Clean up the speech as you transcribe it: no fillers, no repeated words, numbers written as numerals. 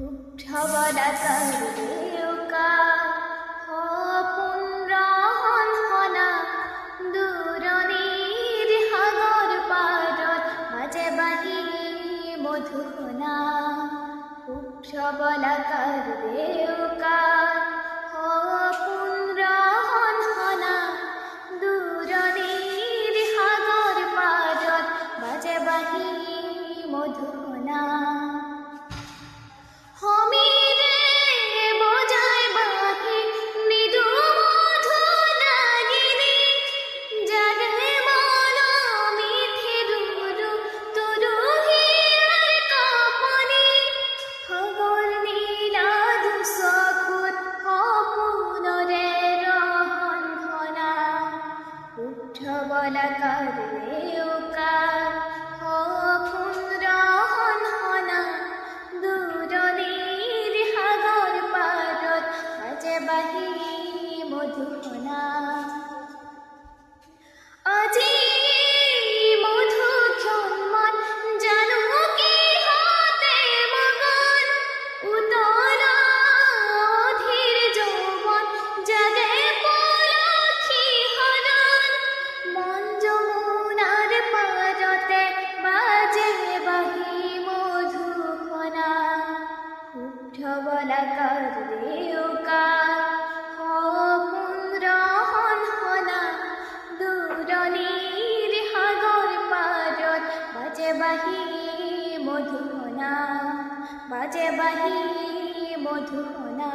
উঠবলাকার রেউকা সপোন ৰহনা দূৰণিৰ সাগৰ পাৰত বাজে বাঁহী মধুসোনা উঠবলাকার রেউকা সপোন ৰহনা দূৰণিৰ সাগৰ পাৰত বাজে বাঁহী মধুসোনা হমিরে বজায় বাঁশি মৃদু মধু লাগিনি জাগে মন মিঠে দুরু তুরু হিয়ার কাপনি খবর নীলা দুচকুত সপোনৰে ৰহন খনা উঠবলাকার ৰেউকা সপোন ৰহন খনা দূৰণিৰ সাগৰ পাৰত বাজে বাঁহী মধুসোনা আজি মধু ক্ষণমান জানো কিহতে মগন উতলা অধীৰ যৌৱন জাগে পলসী হৰণ মন যমুনাৰ পাৰতে বাজে বাঁহী মধুসোনা উঠবলাকার ৰেউকা সপোন ৰহনা দূৰণিৰ সাগৰ পাৰত বাজে বাঁহী মধুসোনা বাজে বাঁহী মধুসোনা।